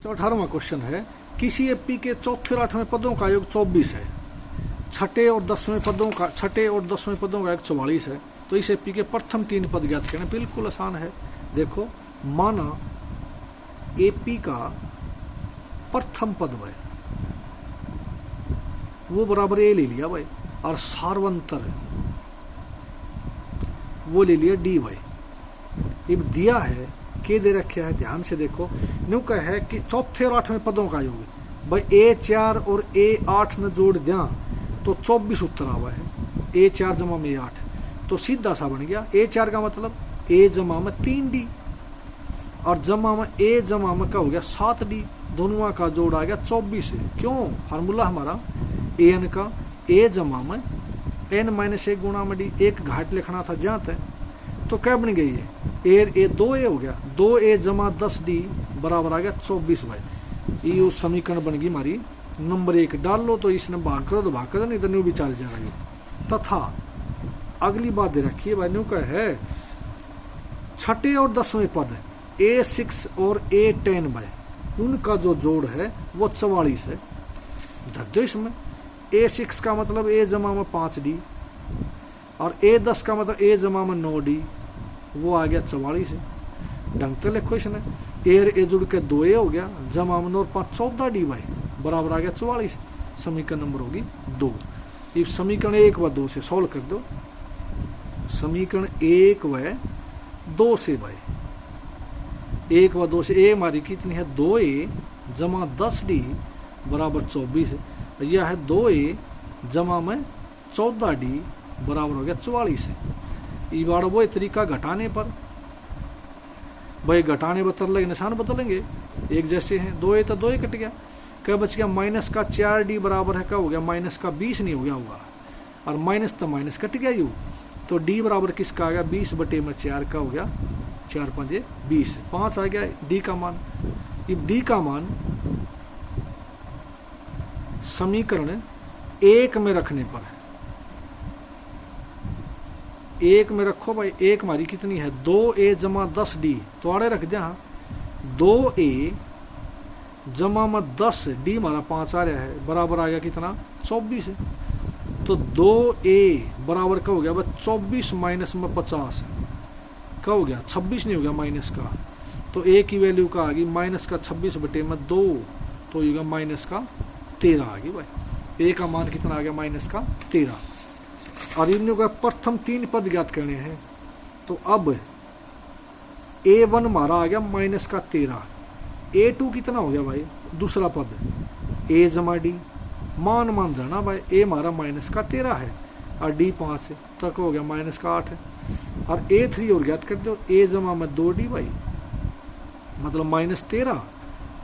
तो 18वां क्वेश्चन है, किसी एपी के चौथे और 8वें पदों का योग 24 है, छठे और 10वें पदों का योग 44 है, तो इस एपी के प्रथम 3 पद ज्ञात करना। बिल्कुल आसान है। देखो, माना एपी का प्रथम पद भाई वो बराबर ए ले लिया भाई, और सार्वंतर वो ले लिया डी भाई। अब दिया है के दे रखे है, ध्यान से देखो। न्यू का है कि चौथे और 8वें पदों का योग भाई A4 और A8 में जोड़ दिया तो 24 उत्तर आवा है। A4 जमा में A8 तो सीधा सा बन गया। A4 का मतलब A जमा में 3D और जमा में A जमा में क्या हो गया 7D, दोनों का जोड़ आ गया 24 है। क्यों? फार्मूला हमारा AN का A जमा में N-1 गुणा में D, एक घाट लिखना था जहाँ तक, तो क्या बन गई है ए 2A हो गया, 2A जमा 10D बराबर आ गया 24 भाई। ये उस समीकरण बन गई हमारी नंबर 1। डाल लो तो इसने भाग करो तो भाग करो, नहीं तो न्यू भी चल जाएगा ये। तथा अगली बात दे रखी है भाई, न्यू का है छठे और 10वें पद A6 और A10 भाई, उनका जो जोड़ है वो 44 है। धर दो इसमें। A6 का मतलब A जमा में 5D और A10 का मतलब A जमा में 9D, वो आ गया 44 है। ढंग से लिखो इसने। ए जुड़ के 2A हो गया, जमा में 9 और 5 14D भाई, बराबर आ गया 44। समीकरण नंबर होगी 2। इस समीकरण 1 व 2 से सॉल्व कर दो। समीकरण 1 व 2 से भाई, 1 व 2 से ए हमारी कितनी है 2A जमा 10D बराबर 24 है। यह है 2A जमा में 14D बराबर हो गया 44 है। ये बार वो तरीका घटाने पर भाई, घटाने बदल निशान बदलेंगे, एक जैसे हैं। 2A तो 2A कट गया, क्या बच गया माइनस का 4D बराबर है क्या हो गया माइनस का 20 नहीं हो गया होगा, और माइनस तो माइनस कट गया यू, तो D बराबर किसका आ गया 20/4 का हो गया 4 5 20, 5 आ गया D का मान। अब D का मान समीकरण 1 में रखने पर है, 1 में रखो भाई। 1 हमारी कितनी है 2A जमा 10D, तो आड़े रख दिया 2A जमा में 10D हमारा 5 आ रहा है, बराबर आ गया कितना 24 है। तो 2A बराबर क्या हो गया भाई 24 माइनस में 50 क्या हो गया 26 नहीं हो गया माइनस का, तो A की वैल्यू का आ गई माइनस का 26/2, तो ये माइनस का 13 आ गई भाई। A का मान कितना आ गया माइनस का 13। और इन का प्रथम 3 पद ज्ञात करने हैं, तो अब A1 हमारा आ गया माइनस का 13, A2 कितना हो गया भाई दूसरा पद A जमा D, मान जाना भाई A हमारा माइनस का 13 है और D 5 है, तक हो गया माइनस का 8 है। और A3 और ज्ञात कर दो, A जमा में 2D भाई मतलब माइनस 13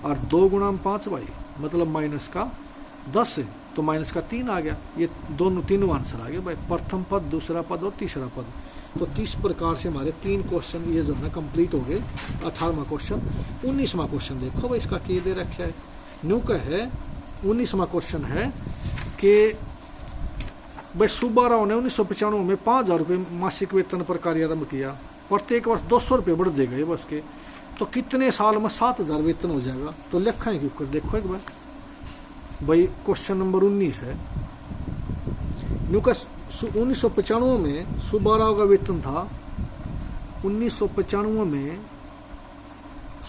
और 2 गुणा 5 भाई मतलब माइनस का 10 है, तो माइनस का 3 आ गया। ये तीनों आंसर आ गए भाई, प्रथम पद, दूसरा पद और तीसरा पद। तो 30 प्रकार से हमारे 3 क्वेश्चन ये जो है कंप्लीट हो गए। 18वां क्वेश्चन। 19वां क्वेश्चन देखो भाई, इसका के दे रखा है। न्यू का है 19वां क्वेश्चन है कि भाई सुब्बाराव ने 1995 में 5,000 रुपये मासिक वेतन पर कार्यारंभ किया, प्रत्येक वर्ष 200 रुपये बढ़ दे गए बस के, तो कितने साल में 7,000 वेतन हो जाएगा। तो लिखा है क्यों, देखो एक बार भाई। क्वेश्चन नंबर 19 है। न्यू का 1995 में सुब्बाराव का वेतन था, 1995 में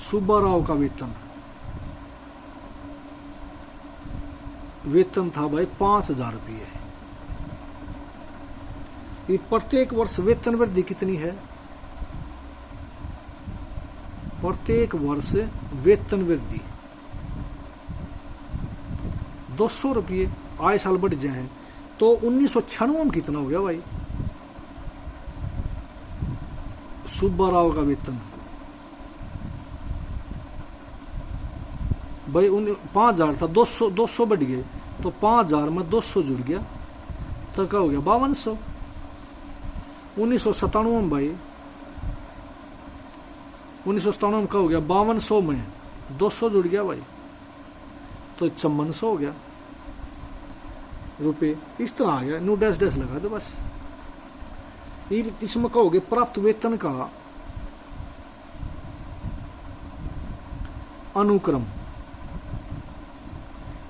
सुब्बाराव का वेतन था भाई 5,000 रुपये। ये प्रत्येक वर्ष वेतन वृद्धि कितनी है, प्रत्येक वर्ष वेतन वृद्धि 200 रुपये आए साल बढ़ जाए, तो 1996 में कितना हो गया भाई सुब्बाराव का वेतन भाई 5,000 था, 200 बढ़ गए, तो 5,000 में 200 जुड़ गया, तो क्या हो गया 5200। 1997 में भाई 1997 में क्या हो गया 5200 में 200 जुड़ गया भाई, तो 5400 हो गया रुपये। इस तरह आ गया, न्यू डैश डैश लगा दो बस। इसमें कहोगे प्राप्त वेतन का अनुक्रम,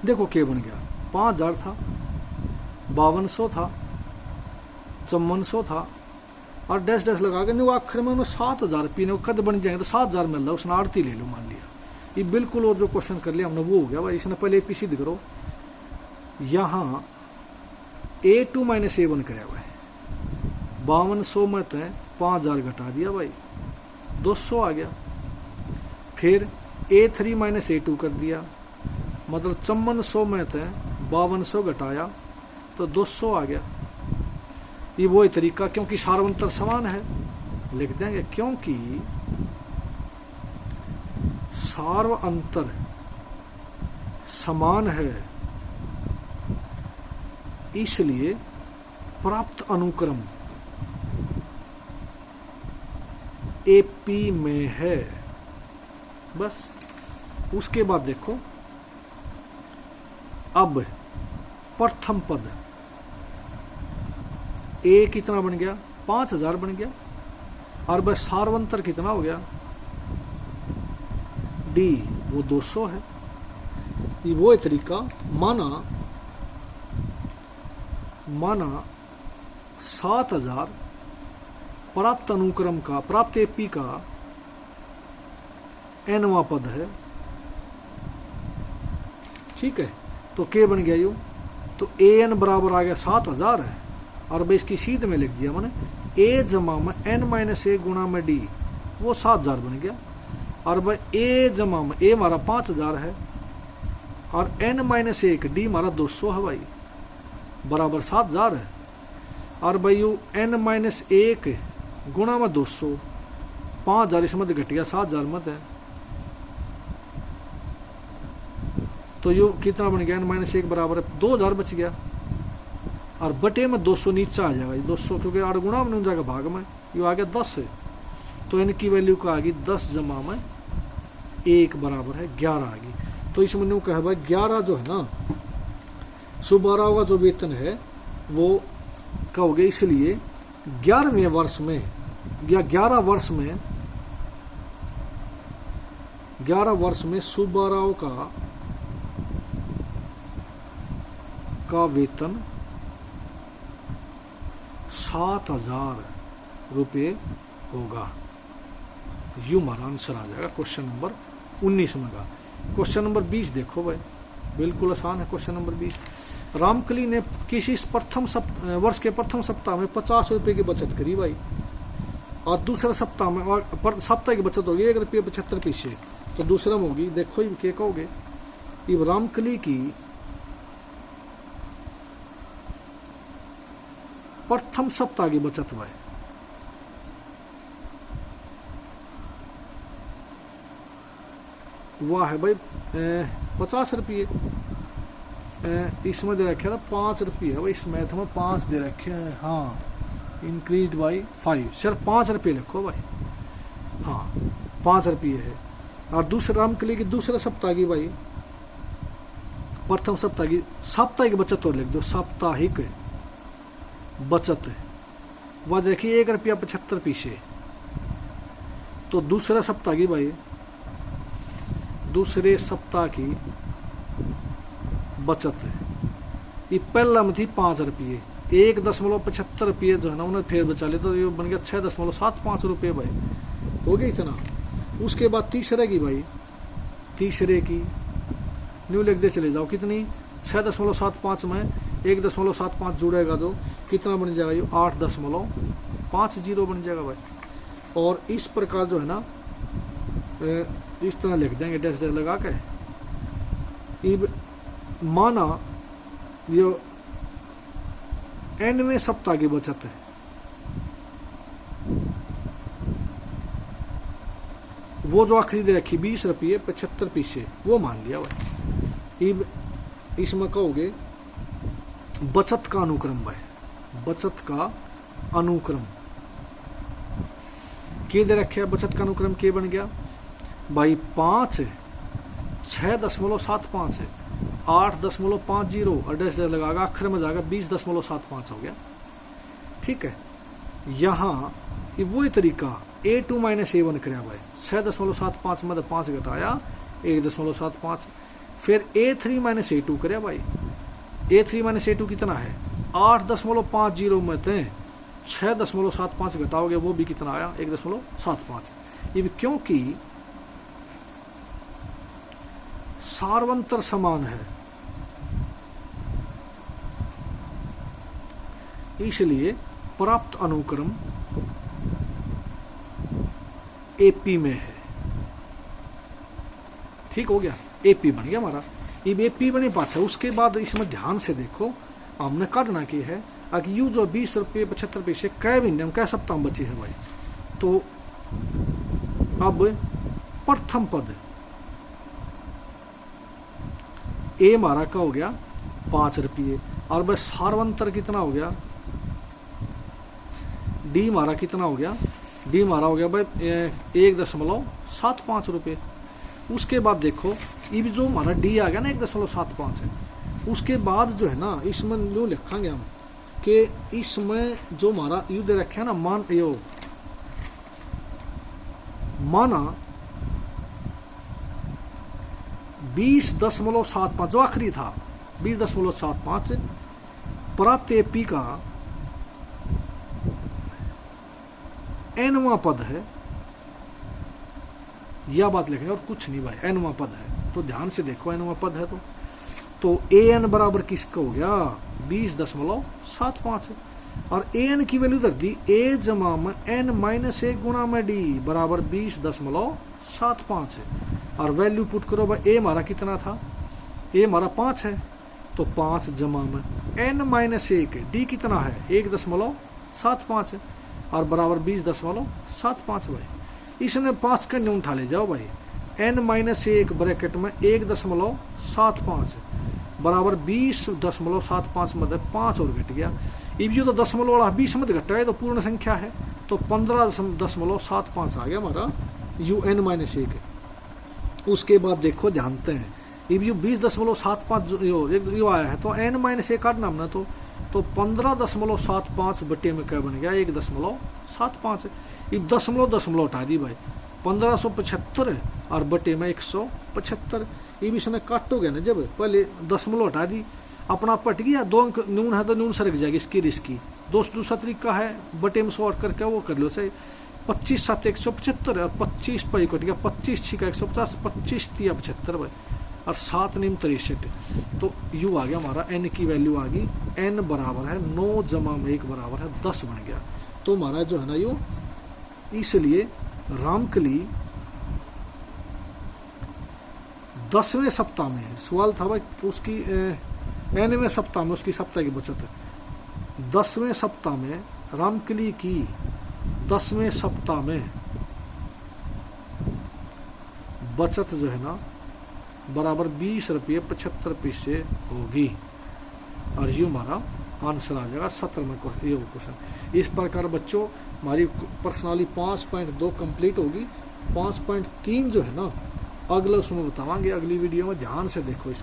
देखो के बन गया 5000 था, 5200 था, 5400 था और डैश डैश लगा के वो आखिर में 7000 पीने कद बन जाएंगे तो 7000 मिल रहा है, उसने आरती ले लो मान लिया। ये बिल्कुल और जो क्वेश्चन कर लिया हमने वो हो गया भाई। इसने पहले पी सिद्ध करो, यहाँ A2 माइनस A1 कराया हुआ है, 5200 में तो 5000 घटा दिया भाई, 200 आ गया। फिर A3 माइनस A2 कर दिया, मतलब 5400 में तो 5200 घटाया तो 200 आ गया। ये वही तरीका, क्योंकि सार्वंतर समान है लिख देंगे, क्योंकि सार्वंतर समान है इसलिए प्राप्त अनुक्रम AP में है। बस उसके बाद देखो, अब प्रथम पद A कितना बन गया 5000 बन गया, और बस सार्वंतर कितना हो गया D वो 200 है। ये वो तरीका, माना 7000 प्राप्त अनुक्रम का, प्राप्त AP का nवां पद है, ठीक है। तो K बन गया यूं, तो AN बराबर आ गया 7000 है, और भाई इसकी सीध में लिख दिया मैंने A जमा में N माइनस A गुणा में D, वो 7000 बन गया। और भाई A जमा में A हमारा 5000 है और N माइनस 1 D हमारा 200 है भाई, बराबर 7000 है। और भाई यू N माइनस 1 गुणा में 200, 5000 इसमें घट गया 7000 मत है, तो यू कितना बन गया N माइनस 1 बराबर है 2000 बच गया, और बटे में 200 नीचे आ जाएगा, 200 क्योंकि 8 गुणा में जाएगा भाग में, ये आ गया 10 है, तो इनकी वैल्यू का आ गई 10 जमा में 1 बराबर है 11 आ गई। तो इसमें न्यू कहा भाई 11 जो है ना सुब्बाराव का जो वेतन है वो कहोगे, इसलिए 11वें वर्ष में या 11 वर्ष में सुब्बाराव का वेतन 7000 रुपये होगा। यू हमारा आंसर आ जाएगा क्वेश्चन नंबर 19 में का। क्वेश्चन नंबर 20 देखो भाई, बिल्कुल आसान है क्वेश्चन नंबर 20। रामकली ने किसी वर्ष के प्रथम सप्ताह में 50 रुपए की बचत करी भाई, और दूसरे सप्ताह में सप्ताह की बचत होगी 1 रुपये 75 पैसे, तो दूसरा में होगी, देखो ये क्या कहोगे, ये रामकली की प्रथम सप्ताह की बचत भाई, वह है भाई 50 रुपये, इसमें दे रखे ना 5 रुपये है भाई, इस मैथ में 5 दे रखे हैं, हाँ इंक्रीज्ड बाई 5, सिर्फ 5 रुपये लिखो भाई, हाँ 5 रुपये है। और दूसरे रामकली की दूसरे सप्ताह की भाई, प्रथम सप्ताह की साप्ताहिक बचत और लिख दो, साप्ताहिक बचत वह देखिए 1 रुपया 75 पैसे। तो दूसरे सप्ताह की भाई, दूसरे सप्ताह की बचत है, ये पहला में थी 5 रुपये, 1.75 रुपये जो है ना उन्हें फिर बचा ले, तो ये बन गया 6.75 रुपये भाई, हो गया इतना। उसके बाद तीसरे की भाई, तीसरे की न्यू लिख दे चले जाओ, कितनी 6.75 में 1.75 जुड़ेगा तो कितना बन जाएगा, ये 8.50 बन जाएगा भाई। और इस प्रकार जो है ना इस तरह लिख देंगे डैश डैश लगा के, माना ये nवें सप्ताह की बचत है, वो जो आखिरी दे रखी 20 रुपये 75 पैसे, वो मान लिया भाई। इसमें कहोगे बचत का अनुक्रम भाई, बचत का अनुक्रम के दे रखे है, बचत का अनुक्रम के बन गया भाई 5 6.75 है, 8.50 और डैश डैश लगागा, आखिर में जाएगा 20.75 हो गया, ठीक है। यहाँ ये वही तरीका A2 माइनस A1 कराया भाई, 6.75 में 5 घटाया 1.75, फिर A3 माइनस A2 करे भाई। A3 माइनस A2 कितना है 8.50 में थे 6.75 घटाओगे वो भी कितना आया 1.75। ये क्योंकि सार्वंतर समान है इसलिए प्राप्त अनुक्रम AP में है। ठीक हो गया, AP बन गया हमारा। अब AP बने पास है। उसके बाद इसमें ध्यान से देखो हमने करना की है कि यू जो 20 रुपये 75 पैसे कै महीने में कै सप्ताह में बची है भाई। तो अब प्रथम पद A हमारा का हो गया 5 रुपये और भाई सार्वंतर कितना हो गया D हमारा कितना हो गया D हमारा हो गया भाई 1.75 रुपये। उसके बाद देखो ये जो हमारा D आ गया ना 1.75 है। उसके बाद जो है ना इसमें जो लिखेंगे हम कि इसमें जो हमारा यू दे रखे है ना माना 20.75 जो आखिरी था 20.75 प्राप्त AP का nवां पद है। यह बात लिखेंगे और कुछ नहीं भाई nवां पद है। तो ध्यान से देखो nवां पद है तो an बराबर किसका हो गया 20.75 और an की वैल्यू रख दी a जमा में n माइनस 1 गुणा में d बराबर 20.75 है। और वैल्यू पुट करो भाई a हमारा कितना था a हमारा 5 है तो 5 जमा में n माइनस 1 d कितना है 1.75 है और बराबर 20.75 भाई। इसने 5 का न्यून उठा ले जाओ भाई n माइनस 1 ब्रैकेट में 1.75 बराबर 20.75 में 5 और घट गया। अब जो तो दशमलव वाला 20 में घटा है तो पूर्ण संख्या है तो 15.75 आ गया हमारा यू n माइनस 1। उसके बाद देखो ध्यानते हैं अब यू 20.75 जो आया है तो n माइनस 1 काटना हमने तो 15.75 बटे में क्या बन गया 1.75। अब दशमलव हटा दी भाई 1575 और बटे में 175। ये भी इसमें काटोगे ना जब पहले दशमलव हटा दी अपना पट गया 2 अंक न्यून है तो न्यून सरक जाएगी इसकी दूसरा तरीका है बटे में सॉर्ट करके वो कर लो चाहे 25 7 175 और 25 पर कट गया 25 6 का 150 25 3 75 भाई और 7 9 63 तो यू आ गया हमारा n की वैल्यू आ गई n बराबर है 9 जमा में 1 बराबर है 10 बन गया। तो हमारा जो है ना यू इसलिए रामकली 10वें सप्ताह में सवाल था भाई उसकी 9वें सप्ताह में उसकी सप्ताह की बचत 10वें सप्ताह में रामकली की 10वें सप्ताह में बचत जो है ना बराबर 20 रुपये 75 पैसे होगी और ये हमारा आंसर आ जाएगा 17वें क्वेश्चन। इस प्रकार बच्चों हमारी पर्सनली 5.2 कंप्लीट होगी। 5.3 जो है ना अगला उसमें बतावांगे अगली वीडियो में। ध्यान से देखो इसको।